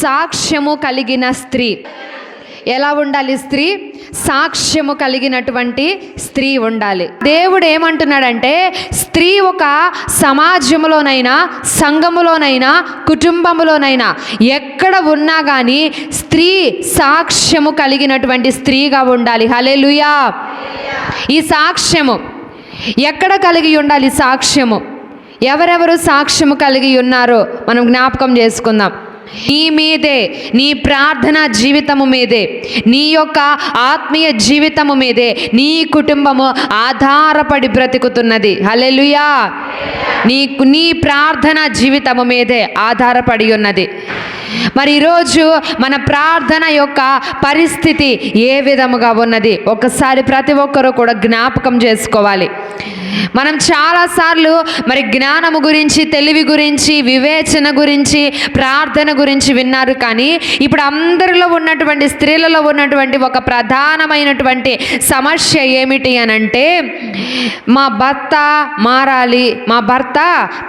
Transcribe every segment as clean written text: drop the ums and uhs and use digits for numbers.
సాక్ష్యము కలిగిన స్త్రీ. ఎలా ఉండాలి స్త్రీ? సాక్ష్యము కలిగినటువంటి స్త్రీ ఉండాలి. దేవుడు ఏమంటున్నాడంటే, స్త్రీ ఒక సమాజంలోనైనా, సంఘములోనైనా, కుటుంబంలోనైనా ఎక్కడ ఉన్నా కానీ స్త్రీ సాక్ష్యము కలిగినటువంటి స్త్రీగా ఉండాలి. హల్లెలూయా. ఈ సాక్ష్యము ఎక్కడ కలిగి ఉండాలి? సాక్ష్యము ఎవరెవరు సాక్ష్యము కలిగి ఉన్నారో మనం జ్ఞాపకం చేసుకుందాం. నీ మీదే, నీ ప్రార్థనా జీవితము మీదే, నీ యొక్క ఆత్మీయ జీవితము మీదే నీ కుటుంబము ఆధారపడి బ్రతుకుతున్నది. హల్లెలూయా. నీ ప్రార్థనా జీవితము మీదే ఆధారపడి ఉన్నది. మరి ఈరోజు మన ప్రార్థన యొక్క పరిస్థితి ఏ విధముగా ఉన్నది? ఒకసారి ప్రతి ఒక్కరూ కూడా జ్ఞాపకం చేసుకోవాలి. మనం చాలాసార్లు మరి జ్ఞానము గురించి, తెలివి గురించి, వివేచన గురించి, ప్రార్థన గురించి విన్నారు. కానీ ఇప్పుడు అందరిలో ఉన్నటువంటి, స్త్రీలలో ఉన్నటువంటి ఒక ప్రధానమైనటువంటి సమస్య ఏమిటి అని అంటే, మా భర్త మారాలి, మా భర్త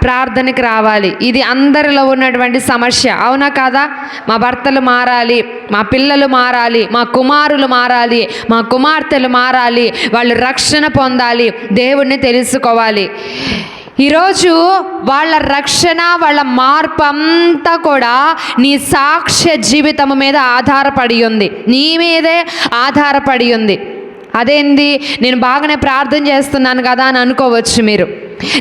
ప్రార్థనకి రావాలి. ఇది అందరిలో ఉన్నటువంటి సమస్య. అవునా కాదా? మా భర్తలు మారాలి, మా పిల్లలు మారాలి, మా కుమారులు మారాలి, మా కుమార్తెలు మారాలి, వాళ్ళు రక్షణ పొందాలి, దేవుణ్ణి తెలుసుకోవాలి. ఈరోజు వాళ్ళ రక్షణ, వాళ్ళ మార్పు అంతా కూడా నీ సాక్ష్య జీవితం మీద ఆధారపడి ఉంది, నీ మీదే ఆధారపడి ఉంది. అదేంది, నేను బాగానే ప్రార్థన చేస్తున్నాను కదా అని అనుకోవచ్చు మీరు.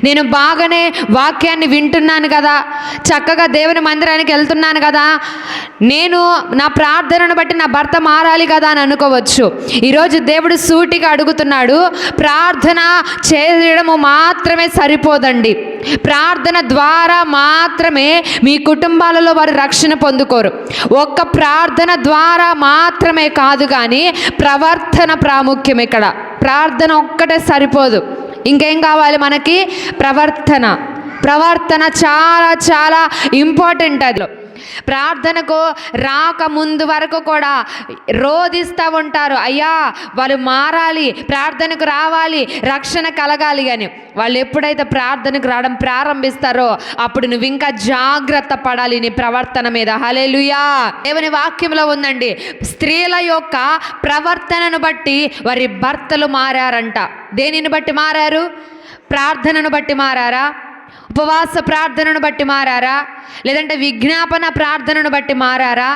నేను బాగానే వాక్యాన్ని వింటున్నాను కదా, చక్కగా దేవుని మందిరానికి వెళ్తున్నాను కదా, నేను నా ప్రార్థనను బట్టి నా భర్త మారాలి కదా అని అనుకోవచ్చు. ఈరోజు దేవుడు సూటిగా అడుగుతున్నాడు, ప్రార్థన చేయడము మాత్రమే సరిపోదండి. ప్రార్థన ద్వారా మాత్రమే మీ కుటుంబాలలో వారు రక్షణ పొందుకోరు. ఒక్క ప్రార్థన ద్వారా మాత్రమే కాదు, కానీ ప్రవర్తన ప్రాముఖ్యం. ఇక్కడ ప్రార్థన ఒక్కటే సరిపోదు, ఇంకేం కావాలి మనకి? ప్రవర్తన చాలా చాలా ఇంపార్టెంట్. అది ప్రార్థనకు రాకముందు వరకు కూడా రోధిస్తూ ఉంటారు, అయ్యా వాళ్ళు మారాలి, ప్రార్థనకు రావాలి, రక్షణ కలగాలి అని. వాళ్ళు ఎప్పుడైతే ప్రార్థనకు రావడం ప్రారంభిస్తారో అప్పుడు నువ్వు ఇంకా జాగ్రత్త పడాలి నీ ప్రవర్తన మీద. హల్లెలూయా. దేవుని వాక్యంలో ఉందండి, స్త్రీల యొక్క ప్రవర్తనను బట్టి వారి భర్తలు మారారంట. దేనిని బట్టి మారారు? ప్రార్థనను బట్టి మారారా? ఉపవాస ప్రార్థనను బట్టి మారారా? లేదంటే విజ్ఞాపన ప్రార్థనను బట్టి మారారా?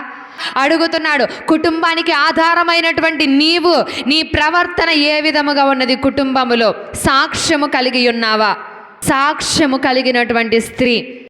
అడుగుతున్నాడు. కుటుంబానికి ఆధారమైనటువంటి నీవు, నీ ప్రవర్తన ఏ విధముగా ఉన్నది? కుటుంబములో సాక్ష్యము కలిగి ఉన్నావా? సాక్ష్యము కలిగినటువంటి స్త్రీ